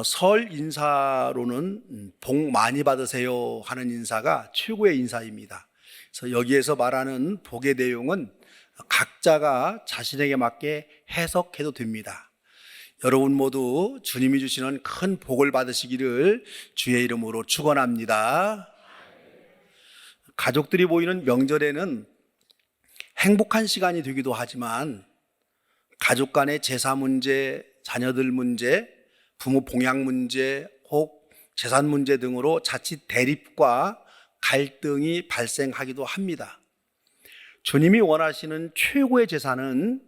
설 인사로는 복 많이 받으세요 하는 인사가 최고의 인사입니다. 그래서 여기에서 말하는 복의 내용은 각자가 자신에게 맞게 해석해도 됩니다. 여러분 모두 주님이 주시는 큰 복을 받으시기를 주의 이름으로 축원합니다. 가족들이 모이는 명절에는 행복한 시간이 되기도 하지만 가족 간의 제사 문제, 자녀들 문제, 부모 봉양 문제, 혹 재산 문제 등으로 자칫 대립과 갈등이 발생하기도 합니다. 주님이 원하시는 최고의 제사는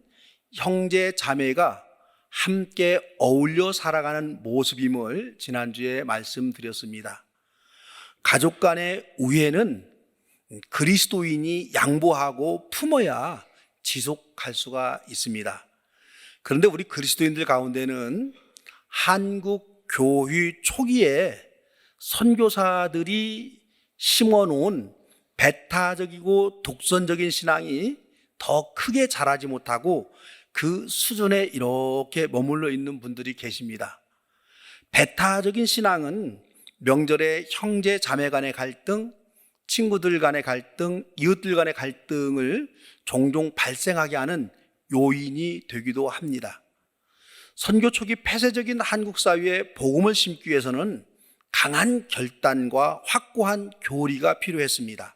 형제 자매가 함께 어울려 살아가는 모습임을 지난주에 말씀드렸습니다. 가족 간의 우애는 그리스도인이 양보하고 품어야 지속할 수가 있습니다. 그런데 우리 그리스도인들 가운데는 한국 교회 초기에 선교사들이 심어놓은 배타적이고 독선적인 신앙이 더 크게 자라지 못하고 그 수준에 이렇게 머물러 있는 분들이 계십니다. 배타적인 신앙은 명절에 형제 자매 간의 갈등, 친구들 간의 갈등, 이웃들 간의 갈등을 종종 발생하게 하는 요인이 되기도 합니다. 선교 초기 폐쇄적인 한국 사회에 복음을 심기 위해서는 강한 결단과 확고한 교리가 필요했습니다.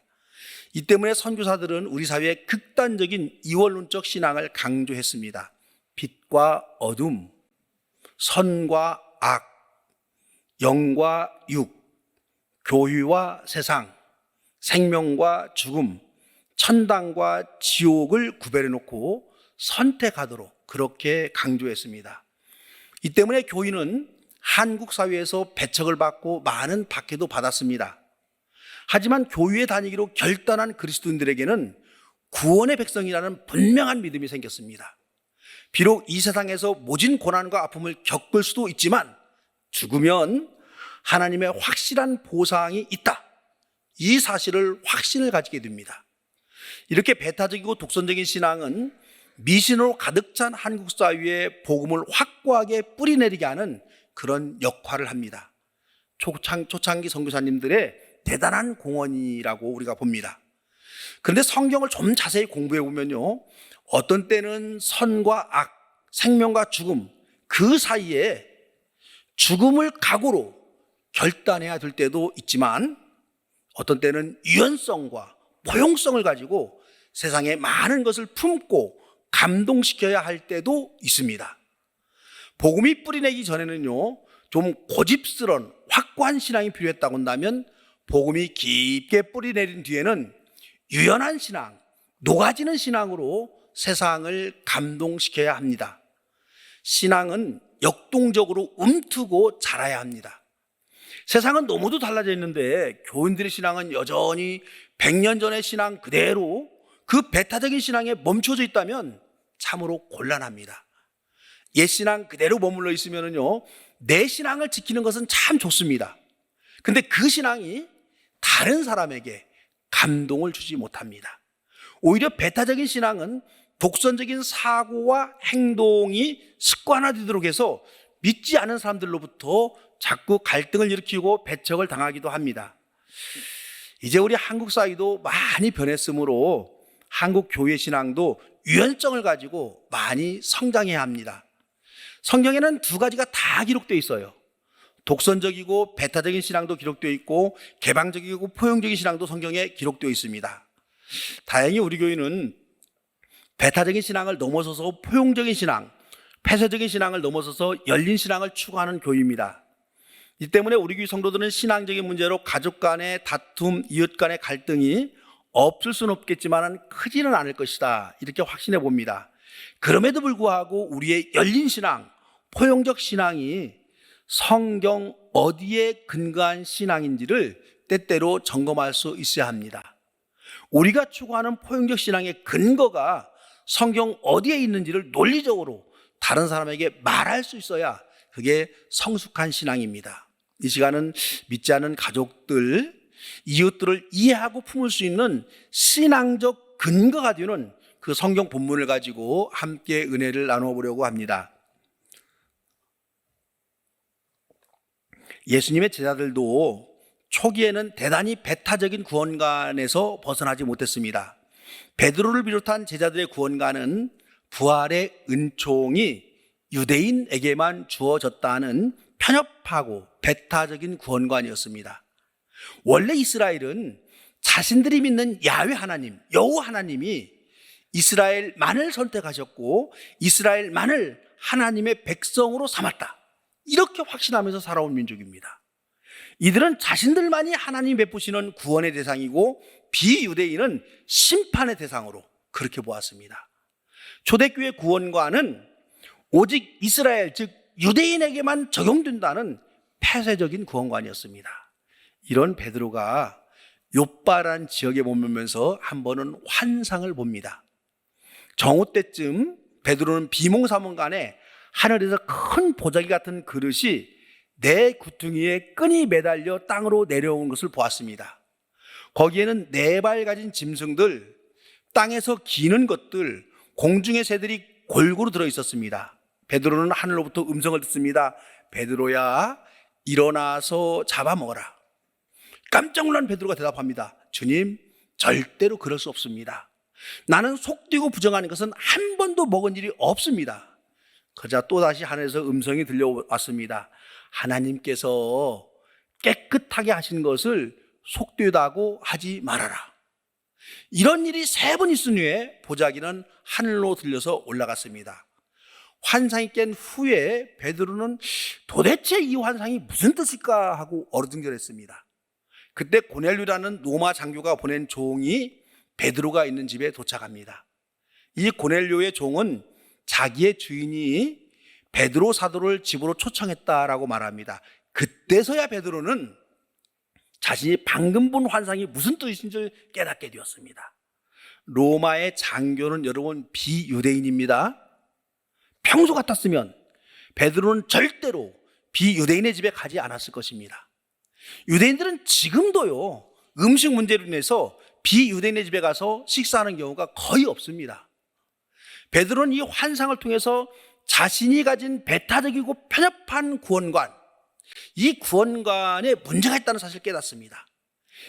이 때문에 선교사들은 우리 사회의 극단적인 이원론적 신앙을 강조했습니다. 빛과 어둠, 선과 악, 영과 육, 교회와 세상, 생명과 죽음, 천당과 지옥을 구별해 놓고 선택하도록 그렇게 강조했습니다. 이 때문에 교인은 한국 사회에서 배척을 받고 많은 박해도 받았습니다. 하지만 교회에 다니기로 결단한 그리스도인들에게는 구원의 백성이라는 분명한 믿음이 생겼습니다. 비록 이 세상에서 모진 고난과 아픔을 겪을 수도 있지만 죽으면 하나님의 확실한 보상이 있다. 이 사실을 확신을 가지게 됩니다. 이렇게 배타적이고 독선적인 신앙은 미신으로 가득 찬 한국 사회에 복음을 확고하게 뿌리내리게 하는 그런 역할을 합니다. 초창기 선교사님들의 대단한 공헌이라고 우리가 봅니다. 그런데 성경을 좀 자세히 공부해 보면요, 어떤 때는 선과 악, 생명과 죽음, 그 사이에 죽음을 각오로 결단해야 될 때도 있지만 어떤 때는 유연성과 포용성을 가지고 세상에 많은 것을 품고 감동시켜야 할 때도 있습니다. 복음이 뿌리내기 전에는요, 좀 고집스러운 확고한 신앙이 필요했다고 한다면 복음이 깊게 뿌리내린 뒤에는 유연한 신앙, 녹아지는 신앙으로 세상을 감동시켜야 합니다. 신앙은 역동적으로 움트고 자라야 합니다. 세상은 너무도 달라져 있는데 교인들의 신앙은 여전히 100년 전의 신앙 그대로 그 배타적인 신앙에 멈춰져 있다면 참으로 곤란합니다. 옛 신앙 그대로 머물러 있으면요, 내 신앙을 지키는 것은 참 좋습니다. 근데 그 신앙이 다른 사람에게 감동을 주지 못합니다. 오히려 배타적인 신앙은 독선적인 사고와 행동이 습관화되도록 해서 믿지 않은 사람들로부터 자꾸 갈등을 일으키고 배척을 당하기도 합니다. 이제 우리 한국 사회도 많이 변했으므로 한국 교회 신앙도 유연성을 가지고 많이 성장해야 합니다. 성경에는 두 가지가 다 기록되어 있어요. 독선적이고 배타적인 신앙도 기록되어 있고 개방적이고 포용적인 신앙도 성경에 기록되어 있습니다. 다행히 우리 교회는 배타적인 신앙을 넘어서서 포용적인 신앙, 폐쇄적인 신앙을 넘어서서 열린 신앙을 추구하는 교회입니다. 이 때문에 우리 교회 성도들은 신앙적인 문제로 가족 간의 다툼, 이웃 간의 갈등이 없을 수는 없겠지만 크지는 않을 것이다, 이렇게 확신해 봅니다. 그럼에도 불구하고 우리의 열린 신앙, 포용적 신앙이 성경 어디에 근거한 신앙인지를 때때로 점검할 수 있어야 합니다. 우리가 추구하는 포용적 신앙의 근거가 성경 어디에 있는지를 논리적으로 다른 사람에게 말할 수 있어야 그게 성숙한 신앙입니다. 이 시간은 믿지 않는 가족들, 이웃들을 이해하고 품을 수 있는 신앙적 근거가 되는 그 성경 본문을 가지고 함께 은혜를 나눠보려고 합니다. 예수님의 제자들도 초기에는 대단히 배타적인 구원관에서 벗어나지 못했습니다. 베드로를 비롯한 제자들의 구원관은 부활의 은총이 유대인에게만 주어졌다는 편협하고 배타적인 구원관이었습니다. 원래 이스라엘은 자신들이 믿는 야훼 하나님, 여호와 하나님이 이스라엘만을 선택하셨고 이스라엘만을 하나님의 백성으로 삼았다, 이렇게 확신하면서 살아온 민족입니다. 이들은 자신들만이 하나님 베푸시는 구원의 대상이고 비유대인은 심판의 대상으로 그렇게 보았습니다. 초대교회 구원관은 오직 이스라엘, 즉 유대인에게만 적용된다는 폐쇄적인 구원관이었습니다. 이런 베드로가 욥바라는 지역에 머물면서 한 번은 환상을 봅니다. 정오 때쯤 베드로는 비몽사몽간에 하늘에서 큰 보자기 같은 그릇이 내 구퉁이에 끈이 매달려 땅으로 내려온 것을 보았습니다. 거기에는 4발 가진 짐승들, 땅에서 기는 것들, 공중의 새들이 골고루 들어 있었습니다. 베드로는 하늘로부터 음성을 듣습니다. 베드로야, 일어나서 잡아먹어라. 깜짝 놀란 베드로가 대답합니다. 주님, 절대로 그럴 수 없습니다. 나는 속되고 부정하는 것은 한 번도 먹은 일이 없습니다. 그러자 또다시 하늘에서 음성이 들려왔습니다. 하나님께서 깨끗하게 하신 것을 속되다고 하지 말아라. 이런 일이 3번 있은 후에 보자기는 하늘로 들려서 올라갔습니다. 환상이 깬 후에 베드로는 도대체 이 환상이 무슨 뜻일까 하고 어리둥절했습니다. 그때 고넬료라는 로마 장교가 보낸 종이 베드로가 있는 집에 도착합니다. 이 고넬료의 종은 자기의 주인이 베드로 사도를 집으로 초청했다라고 말합니다. 그때서야 베드로는 자신이 방금 본 환상이 무슨 뜻인 줄 깨닫게 되었습니다. 로마의 장교는 여러분 비유대인입니다. 평소 같았으면 베드로는 절대로 비유대인의 집에 가지 않았을 것입니다. 유대인들은 지금도요, 음식 문제로 인해서 비유대인의 집에 가서 식사하는 경우가 거의 없습니다. 베드로는 이 환상을 통해서 자신이 가진 배타적이고 편협한 구원관, 이 구원관에 문제가 있다는 사실을 깨닫습니다.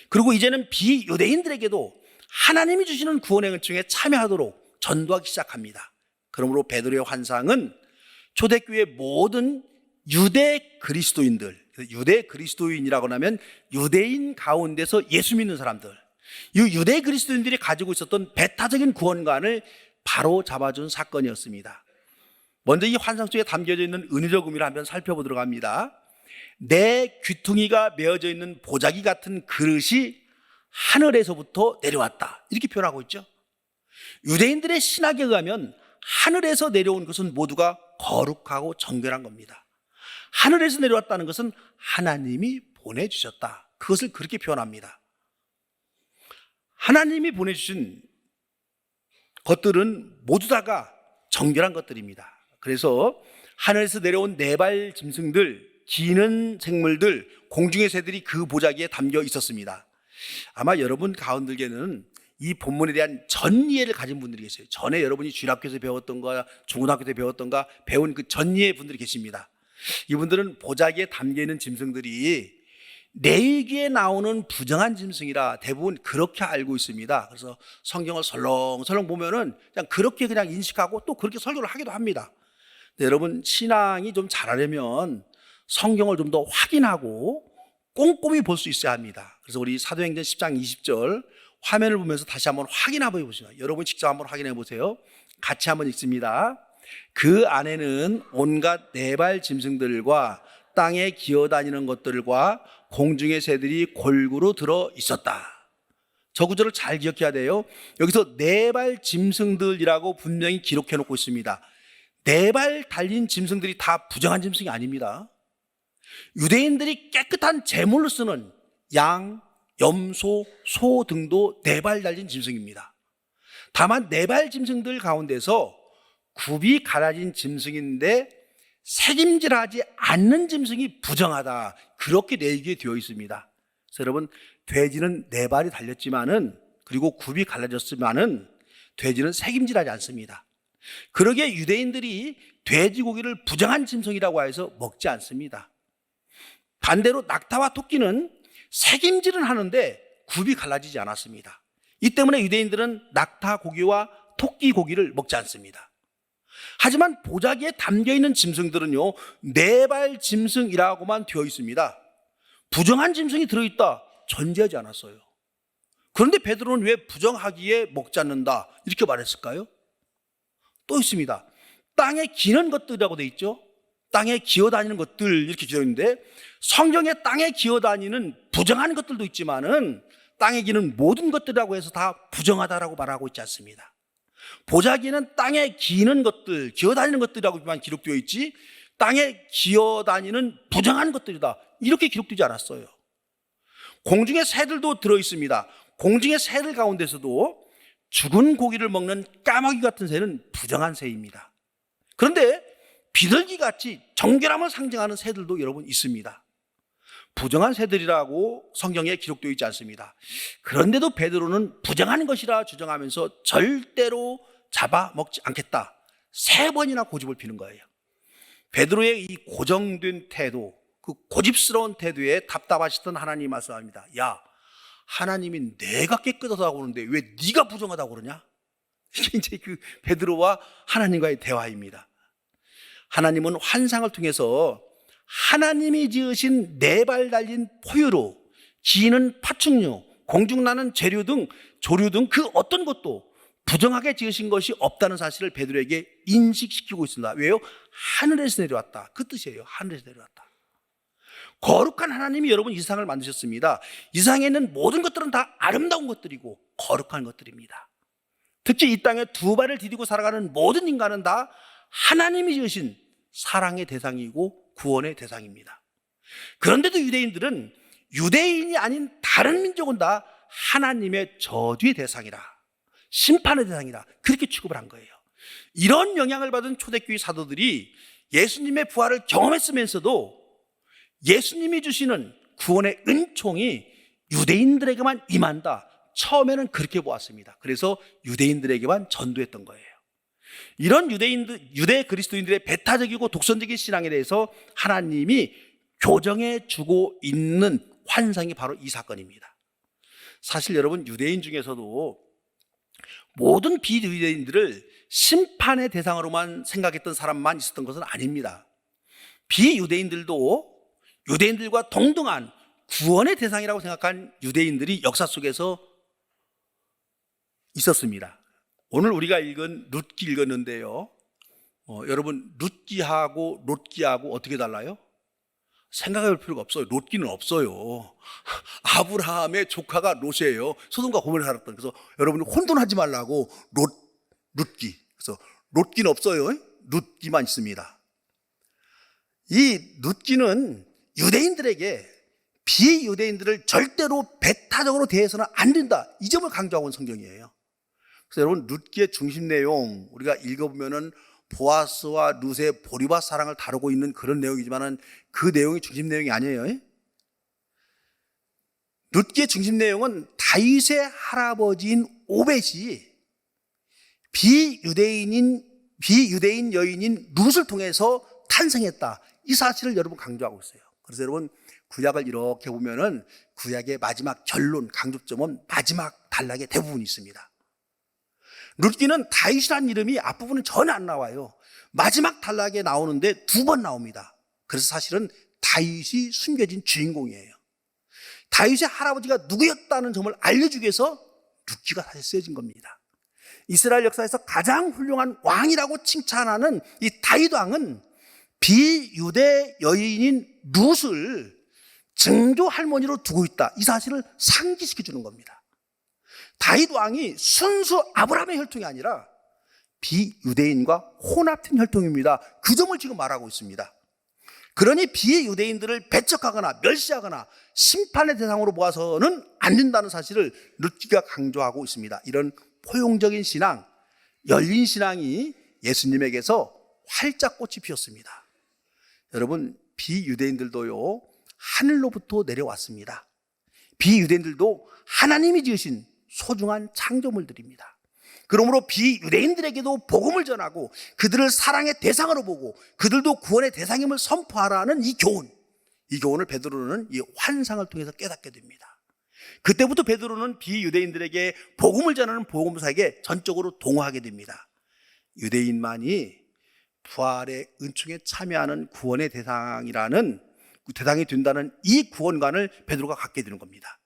그리고 이제는 비유대인들에게도 하나님이 주시는 구원의 은총에 참여하도록 전도하기 시작합니다. 그러므로 베드로의 환상은 초대교회 모든 유대 그리스도인들, 유대 그리스도인이라고 하면 유대인 가운데서 예수 믿는 사람들, 이 유대 그리스도인들이 가지고 있었던 배타적인 구원관을 바로 잡아준 사건이었습니다. 먼저 이 환상 속에 담겨져 있는 은유적 의미를 한번 살펴보도록 합니다. 내 귀퉁이가 메어져 있는 보자기 같은 그릇이 하늘에서부터 내려왔다, 이렇게 표현하고 있죠. 유대인들의 신학에 의하면 하늘에서 내려온 것은 모두가 거룩하고 정결한 겁니다. 하늘에서 내려왔다는 것은 하나님이 보내주셨다, 그것을 그렇게 표현합니다. 하나님이 보내주신 것들은 모두 다가 정결한 것들입니다. 그래서 하늘에서 내려온 4발 짐승들, 기는 생물들, 공중의 새들이 그 보자기에 담겨 있었습니다. 아마 여러분 가운데에는 이 본문에 대한 전이해를 가진 분들이 계세요. 전에 여러분이 주일학교에서 배웠던가 중고등학교 때 배웠던가 배운 그 전이해 분들이 계십니다. 이분들은 보자기에 담겨 있는 짐승들이 내기에 나오는 부정한 짐승이라 대부분 그렇게 알고 있습니다. 그래서 성경을 설렁설렁 보면은 그냥 그렇게 그냥 인식하고 또 그렇게 설교를 하기도 합니다. 여러분, 신앙이 좀 잘하려면 성경을 좀 더 확인하고 꼼꼼히 볼 수 있어야 합니다. 그래서 우리 사도행전 10장 20절 화면을 보면서 다시 한번 확인 한번 해보시죠. 여러분 직접 한번 확인해 보세요. 같이 한번 읽습니다. 그 안에는 온갖 4발 짐승들과 땅에 기어다니는 것들과 공중의 새들이 골고루 들어 있었다. 저 구절을 잘 기억해야 돼요. 여기서 4발 짐승들이라고 분명히 기록해 놓고 있습니다. 4발 달린 짐승들이 다 부정한 짐승이 아닙니다. 유대인들이 깨끗한 제물로 쓰는 양, 염소, 소 등도 4발 달린 짐승입니다. 다만 4발 짐승들 가운데서 굽이 갈라진 짐승인데 새김질하지 않는 짐승이 부정하다, 그렇게 내기에 되어 있습니다. 그래서 여러분, 돼지는 4발이 달렸지만은, 그리고 굽이 갈라졌지만은 돼지는 새김질하지 않습니다. 그러기에 유대인들이 돼지고기를 부정한 짐승이라고 해서 먹지 않습니다. 반대로 낙타와 토끼는 새김질은 하는데 굽이 갈라지지 않았습니다. 이 때문에 유대인들은 낙타 고기와 토끼 고기를 먹지 않습니다. 하지만 보자기에 담겨있는 짐승들은요, 4발 짐승이라고만 되어 있습니다. 부정한 짐승이 들어있다 전제하지 않았어요. 그런데 베드로는 왜 부정하기에 먹지 않는다 이렇게 말했을까요? 또 있습니다. 땅에 기는 것들이라고 되어 있죠. 땅에 기어다니는 것들 이렇게 되어 있는데, 성경에 땅에 기어다니는 부정한 것들도 있지만은 땅에 기는 모든 것들이라고 해서 다 부정하다라고 말하고 있지 않습니다. 보자기는 땅에 기는 것들, 기어다니는 것들이라고만 기록되어 있지 땅에 기어다니는 부정한 것들이다 이렇게 기록되지 않았어요. 공중의 새들도 들어있습니다. 공중의 새들 가운데서도 죽은 고기를 먹는 까마귀 같은 새는 부정한 새입니다. 그런데 비둘기같이 정결함을 상징하는 새들도 여러분 있습니다. 부정한 새들이라고 성경에 기록되어 있지 않습니다. 그런데도 베드로는 부정한 것이라 주장하면서 절대로 잡아먹지 않겠다 3번이나 고집을 피는 거예요. 베드로의 이 고정된 태도, 그 고집스러운 태도에 답답하시던 하나님 말씀합니다. 야, 하나님이 내가 깨끗하다고 그러는데 왜 네가 부정하다고 그러냐? 이게 이제 그 베드로와 하나님과의 대화입니다. 하나님은 환상을 통해서 하나님이 지으신 4발 달린 포유로, 기는 파충류, 공중나는 재료 등 조류 등 그 어떤 것도 부정하게 지으신 것이 없다는 사실을 베드로에게 인식시키고 있습니다. 왜요? 하늘에서 내려왔다. 그 뜻이에요. 하늘에서 내려왔다. 거룩한 하나님이 여러분 이 세상을 만드셨습니다. 이 세상에 있는 모든 것들은 다 아름다운 것들이고 거룩한 것들입니다. 특히 이 땅에 2발을 디디고 살아가는 모든 인간은 다 하나님이 지으신 사랑의 대상이고 구원의 대상입니다. 그런데도 유대인들은 유대인이 아닌 다른 민족은 다 하나님의 저주의 대상이라, 심판의 대상이라 그렇게 취급을 한 거예요. 이런 영향을 받은 초대교회 사도들이 예수님의 부활을 경험했으면서도 예수님이 주시는 구원의 은총이 유대인들에게만 임한다, 처음에는 그렇게 보았습니다. 그래서 유대인들에게만 전도했던 거예요. 이런 유대 그리스도인들의 배타적이고 독선적인 신앙에 대해서 하나님이 교정해 주고 있는 환상이 바로 이 사건입니다. 사실 여러분, 유대인 중에서도 모든 비유대인들을 심판의 대상으로만 생각했던 사람만 있었던 것은 아닙니다. 비유대인들도 유대인들과 동등한 구원의 대상이라고 생각한 유대인들이 역사 속에서 있었습니다. 오늘 우리가 읽은 룻기 읽었는데요. 여러분, 룻기하고 롯기하고 어떻게 달라요? 생각해 볼 필요가 없어요. 롯기는 없어요. 아브라함의 조카가 롯이에요. 소돔과 고모라에 살았던. 그래서 여러분이 혼돈하지 말라고 룻기. 그래서 롯기는 없어요. 룻기만 있습니다. 이 룻기는 유대인들에게 비유대인들을 절대로 배타적으로 대해서는 안 된다, 이 점을 강조하고 있는 성경이에요. 그래서 여러분, 룻기의 중심 내용 우리가 읽어보면은 보아스와 룻의 보리밭 사랑을 다루고 있는 그런 내용이지만은 그 내용이 중심 내용이 아니에요. 룻기의 중심 내용은 다윗의 할아버지인 오벳이 비유대인 여인인 룻을 통해서 탄생했다, 이 사실을 여러분 강조하고 있어요. 그래서 여러분, 구약을 이렇게 보면은 구약의 마지막 결론, 강조점은 마지막 단락에 대부분 있습니다. 룻기는 다윗이라는 이름이 앞부분은 전혀 안 나와요. 마지막 단락에 나오는데 2번 나옵니다. 그래서 사실은 다윗이 숨겨진 주인공이에요. 다윗의 할아버지가 누구였다는 점을 알려주기 위해서 룻기가 사실 쓰여진 겁니다. 이스라엘 역사에서 가장 훌륭한 왕이라고 칭찬하는 이 다윗 왕은 비유대 여인인 룻을 증조 할머니로 두고 있다, 이 사실을 상기시켜 주는 겁니다. 다윗 왕이 순수 아브라함의 혈통이 아니라 비유대인과 혼합된 혈통입니다. 그 점을 지금 말하고 있습니다. 그러니 비유대인들을 배척하거나 멸시하거나 심판의 대상으로 보아서는 안 된다는 사실을 룻기가 강조하고 있습니다. 이런 포용적인 신앙, 열린 신앙이 예수님에게서 활짝 꽃이 피었습니다. 여러분, 비유대인들도요, 하늘로부터 내려왔습니다. 비유대인들도 하나님이 지으신 소중한 창조물들입니다. 그러므로 비유대인들에게도 복음을 전하고 그들을 사랑의 대상으로 보고 그들도 구원의 대상임을 선포하라는 이 교훈, 이 교훈을 베드로는 이 환상을 통해서 깨닫게 됩니다. 그때부터 베드로는 비유대인들에게 복음을 전하는 복음사에게 전적으로 동화하게 됩니다. 유대인만이 부활의 은총에 참여하는 구원의 대상이 된다는 이 구원관을 베드로가 갖게 되는 겁니다.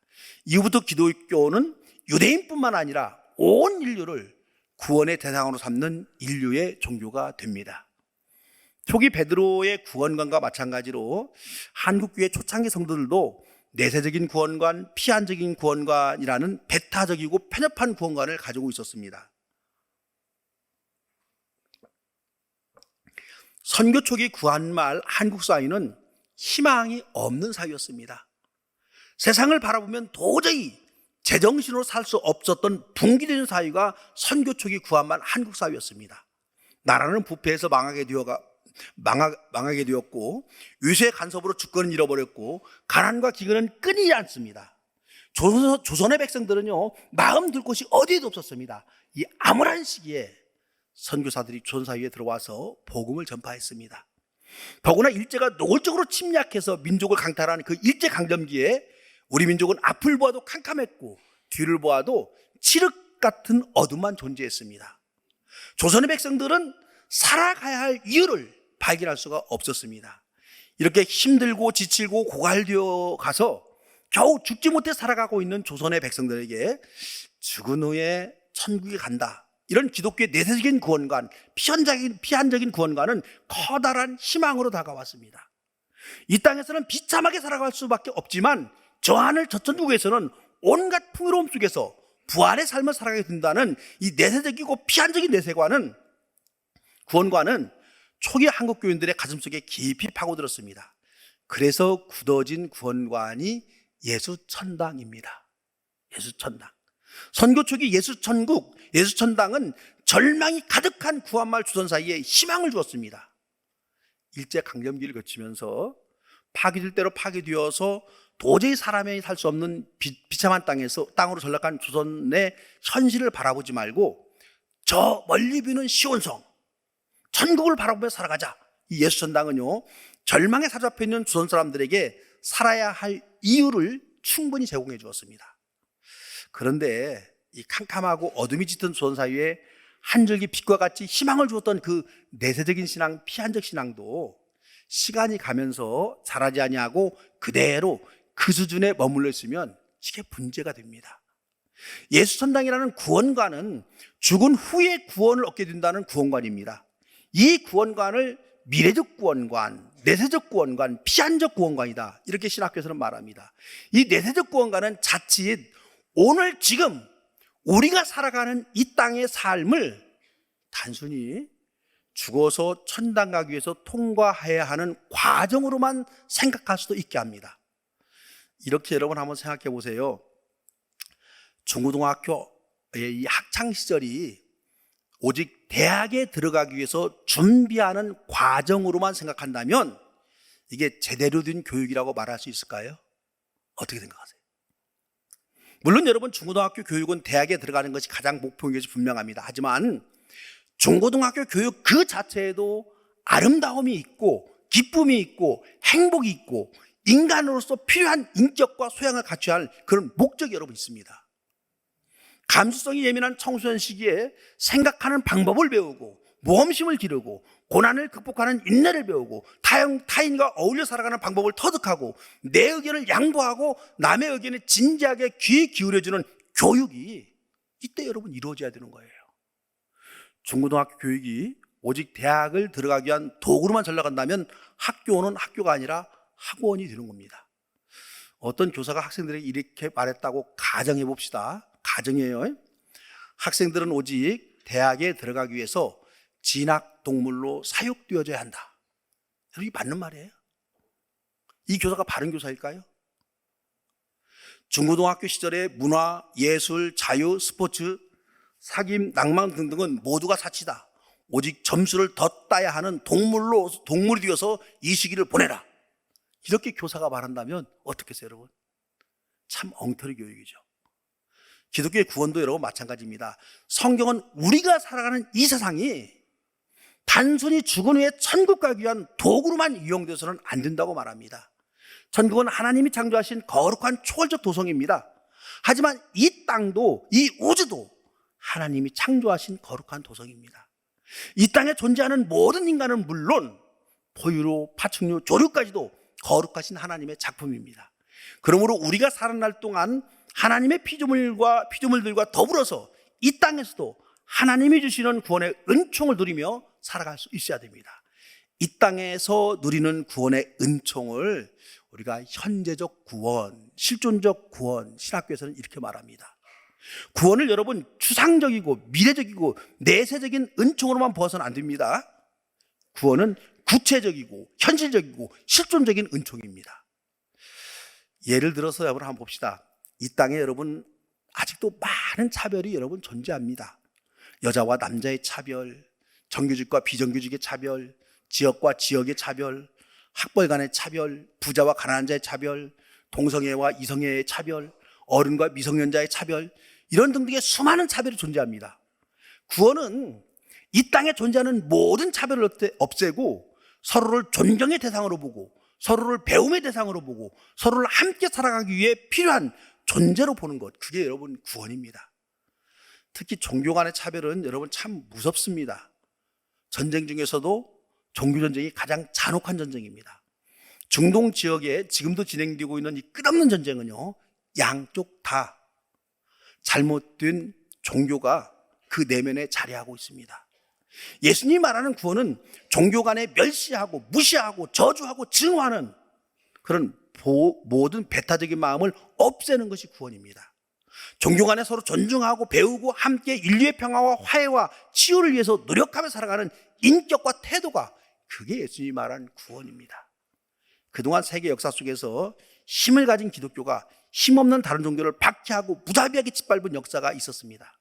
이후부터 기독교는 유대인뿐만 아니라 온 인류를 구원의 대상으로 삼는 인류의 종교가 됩니다. 초기 베드로의 구원관과 마찬가지로 한국교회 초창기 성도들도 내세적인 구원관, 피한적인 구원관이라는 배타적이고 편협한 구원관을 가지고 있었습니다. 선교 초기 구한말 한국 사회는 희망이 없는 사회였습니다. 세상을 바라보면 도저히 제정신으로 살 수 없었던 붕괴되는 사회가 선교 초기 구한말 한국 사회였습니다. 나라는 부패해서 망하게 되었고 위세 간섭으로 주권을 잃어버렸고 가난과 기근은 끊이지 않습니다. 조선의 백성들은요 마음 둘 곳이 어디에도 없었습니다. 이 암울한 시기에 선교사들이 조선 사회에 들어와서 복음을 전파했습니다. 더구나 일제가 노골적으로 침략해서 민족을 강탈한 그 일제강점기에 우리 민족은 앞을 보아도 캄캄했고 뒤를 보아도 칠흑 같은 어둠만 존재했습니다. 조선의 백성들은 살아가야 할 이유를 발견할 수가 없었습니다. 이렇게 힘들고 지치고 고갈되어 가서 겨우 죽지 못해 살아가고 있는 조선의 백성들에게 죽은 후에 천국에 간다, 이런 기독교의 내세적인 구원관, 피한적인 구원관은 커다란 희망으로 다가왔습니다. 이 땅에서는 비참하게 살아갈 수밖에 없지만 저 하늘 저 천국에서는 온갖 풍요로움 속에서 부활의 삶을 살아가게 된다는 이 내세적이고 피한적인 구원관은 초기 한국 교인들의 가슴속에 깊이 파고들었습니다. 그래서 굳어진 구원관이 예수천당입니다. 예수천당. 선교 초기 예수천국, 예수천당은 절망이 가득한 구한말 조선 사이에 희망을 주었습니다. 일제강점기를 거치면서 파괴될 대로 파괴되어서 도저히 사람이 살 수 없는 비참한 땅으로 전락한 조선의 현실을 바라보지 말고 저 멀리 비는 시온성, 천국을 바라보며 살아가자. 이 예수천당은요 절망에 사로잡혀 있는 조선 사람들에게 살아야 할 이유를 충분히 제공해 주었습니다. 그런데 이 캄캄하고 어둠이 짙은 조선 사회에 한 줄기 빛과 같이 희망을 주었던 그 내세적인 신앙, 피한적 신앙도 시간이 가면서 자라지 아니하고 그대로 그 수준에 머물러 있으면 이게 문제가 됩니다. 예수천당이라는 구원관은 죽은 후에 구원을 얻게 된다는 구원관입니다. 이 구원관을 미래적 구원관, 내세적 구원관, 피한적 구원관이다, 이렇게 신학교에서는 말합니다. 이 내세적 구원관은 자칫 오늘 지금 우리가 살아가는 이 땅의 삶을 단순히 죽어서 천당 가기 위해서 통과해야 하는 과정으로만 생각할 수도 있게 합니다. 이렇게 여러분 한번 생각해 보세요. 중고등학교의 이 학창 시절이 오직 대학에 들어가기 위해서 준비하는 과정으로만 생각한다면 이게 제대로 된 교육이라고 말할 수 있을까요? 어떻게 생각하세요? 물론 여러분 중고등학교 교육은 대학에 들어가는 것이 가장 목표인 것이 분명합니다. 하지만 중고등학교 교육 그 자체에도 아름다움이 있고 기쁨이 있고 행복이 있고 인간으로서 필요한 인격과 소양을 갖춰야 할 그런 목적이 여러분 있습니다. 감수성이 예민한 청소년 시기에 생각하는 방법을 배우고 모험심을 기르고 고난을 극복하는 인내를 배우고 타인과 어울려 살아가는 방법을 터득하고 내 의견을 양보하고 남의 의견에 진지하게 귀 기울여주는 교육이 이때 여러분 이루어져야 되는 거예요. 중고등학교 교육이 오직 대학을 들어가기 위한 도구로만 전락한다면 학교는 학교가 아니라 학원이 되는 겁니다. 어떤 교사가 학생들에게 이렇게 말했다고 가정해 봅시다. 가정이에요. 학생들은 오직 대학에 들어가기 위해서 진학동물로 사육되어져야 한다. 이게 맞는 말이에요? 이 교사가 바른 교사일까요? 중고등학교 시절에 문화, 예술, 자유, 스포츠, 사귐, 낭만 등등은 모두가 사치다. 오직 점수를 더 따야 하는 동물이 되어서 이 시기를 보내라. 이렇게 교사가 말한다면 어떻겠어요, 여러분? 참 엉터리 교육이죠. 기독교의 구원도 여러분 마찬가지입니다. 성경은 우리가 살아가는 이 세상이 단순히 죽은 후에 천국 가기 위한 도구로만 이용돼서는 안 된다고 말합니다. 천국은 하나님이 창조하신 거룩한 초월적 도성입니다. 하지만 이 땅도, 이 우주도 하나님이 창조하신 거룩한 도성입니다. 이 땅에 존재하는 모든 인간은 물론 포유류, 파충류, 조류까지도 거룩하신 하나님의 작품입니다. 그러므로 우리가 살아날 동안 하나님의 피조물들과 더불어서 이 땅에서도 하나님이 주시는 구원의 은총을 누리며 살아갈 수 있어야 됩니다. 이 땅에서 누리는 구원의 은총을 우리가 현재적 구원, 실존적 구원, 신학교에서는 이렇게 말합니다. 구원을 여러분 추상적이고 미래적이고 내세적인 은총으로만 보아서는 안 됩니다. 구원은 구체적이고 현실적이고 실존적인 은총입니다. 예를 들어서 여러분 한번 봅시다. 이 땅에 여러분 아직도 많은 차별이 여러분 존재합니다. 여자와 남자의 차별, 정규직과 비정규직의 차별, 지역과 지역의 차별, 학벌 간의 차별, 부자와 가난한 자의 차별, 동성애와 이성애의 차별, 어른과 미성년자의 차별, 이런 등등의 수많은 차별이 존재합니다. 구원은 이 땅에 존재하는 모든 차별을 없애고 서로를 존경의 대상으로 보고 서로를 배움의 대상으로 보고 서로를 함께 살아가기 위해 필요한 존재로 보는 것, 그게 여러분 구원입니다. 특히 종교 간의 차별은 여러분 참 무섭습니다. 전쟁 중에서도 종교 전쟁이 가장 잔혹한 전쟁입니다. 중동 지역에 지금도 진행되고 있는 이 끝없는 전쟁은요, 양쪽 다 잘못된 종교가 그 내면에 자리하고 있습니다. 예수님이 말하는 구원은 종교 간에 멸시하고 무시하고 저주하고 증오하는 그런 모든 배타적인 마음을 없애는 것이 구원입니다. 종교 간에 서로 존중하고 배우고 함께 인류의 평화와 화해와 치유를 위해서 노력하며 살아가는 인격과 태도가, 그게 예수님이 말한 구원입니다. 그동안 세계 역사 속에서 힘을 가진 기독교가 힘없는 다른 종교를 박해하고 무자비하게 짓밟은 역사가 있었습니다.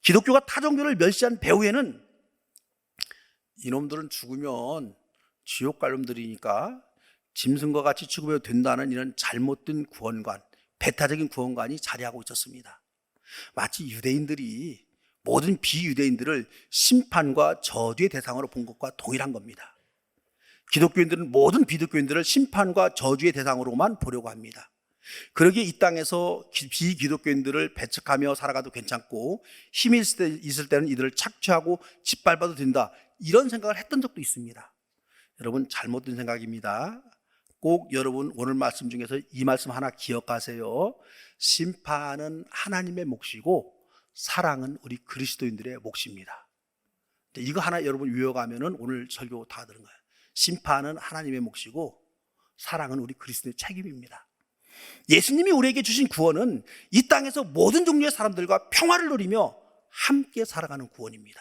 기독교가 타 종교를 멸시한 배후에는 이놈들은 죽으면 지옥 갈 놈들이니까 짐승과 같이 죽으면 된다는 이런 잘못된 구원관, 배타적인 구원관이 자리하고 있었습니다. 마치 유대인들이 모든 비유대인들을 심판과 저주의 대상으로 본 것과 동일한 겁니다. 기독교인들은 모든 비기독교인들을 심판과 저주의 대상으로만 보려고 합니다. 그러기에 이 땅에서 비기독교인들을 배척하며 살아가도 괜찮고 힘이 있을 때는 이들을 착취하고 짓밟아도 된다, 이런 생각을 했던 적도 있습니다. 여러분 잘못된 생각입니다. 꼭 여러분 오늘 말씀 중에서 이 말씀 하나 기억하세요. 심판은 하나님의 몫이고 사랑은 우리 그리스도인들의 몫입니다. 이거 하나 여러분 외워가면은 오늘 설교 다 들은 거예요. 심판은 하나님의 몫이고 사랑은 우리 그리스도의 책임입니다. 예수님이 우리에게 주신 구원은 이 땅에서 모든 종류의 사람들과 평화를 누리며 함께 살아가는 구원입니다.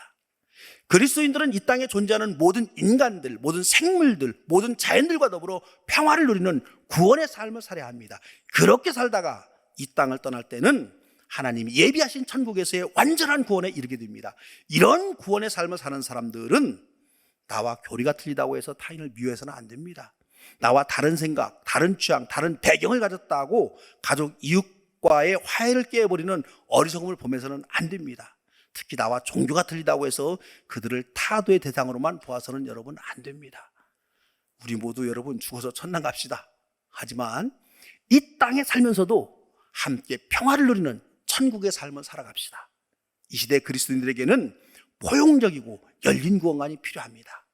그리스도인들은 이 땅에 존재하는 모든 인간들, 모든 생물들, 모든 자연들과 더불어 평화를 누리는 구원의 삶을 살아야 합니다. 그렇게 살다가 이 땅을 떠날 때는 하나님이 예비하신 천국에서의 완전한 구원에 이르게 됩니다. 이런 구원의 삶을 사는 사람들은 나와 교리가 틀리다고 해서 타인을 미워해서는 안 됩니다. 나와 다른 생각, 다른 취향, 다른 배경을 가졌다고 가족 이웃과의 화해를 깨버리는 어리석음을 보면서는 안 됩니다. 특히 나와 종교가 틀리다고 해서 그들을 타도의 대상으로만 보아서는 여러분 안 됩니다. 우리 모두 여러분 죽어서 천당 갑시다. 하지만 이 땅에 살면서도 함께 평화를 누리는 천국의 삶을 살아갑시다. 이 시대 그리스도인들에게는 포용적이고 열린 구원관이 필요합니다.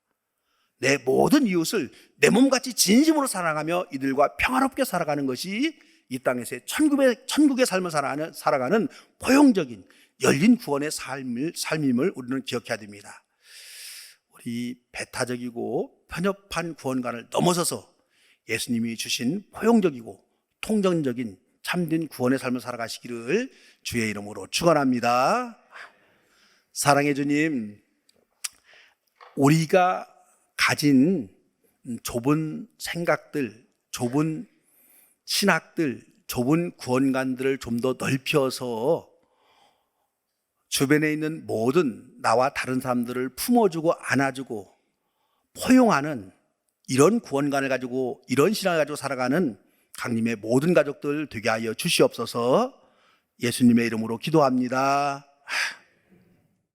내 모든 이웃을 내 몸같이 진심으로 사랑하며 이들과 평화롭게 살아가는 것이 이 땅에서의 천국의 삶을 살아가는 포용적인 열린 구원의 삶임을 우리는 기억해야 됩니다. 우리 배타적이고 편협한 구원관을 넘어서서 예수님이 주신 포용적이고 통전적인 참된 구원의 삶을 살아가시기를 주의 이름으로 축원합니다. 사랑의 주님, 우리가 가진 좁은 생각들, 좁은 신학들, 좁은 구원관들을 좀 더 넓혀서 주변에 있는 모든 나와 다른 사람들을 품어주고 안아주고 포용하는 이런 구원관을 가지고, 이런 신앙을 가지고 살아가는 강림의 모든 가족들 되게 하여 주시옵소서. 예수님의 이름으로 기도합니다.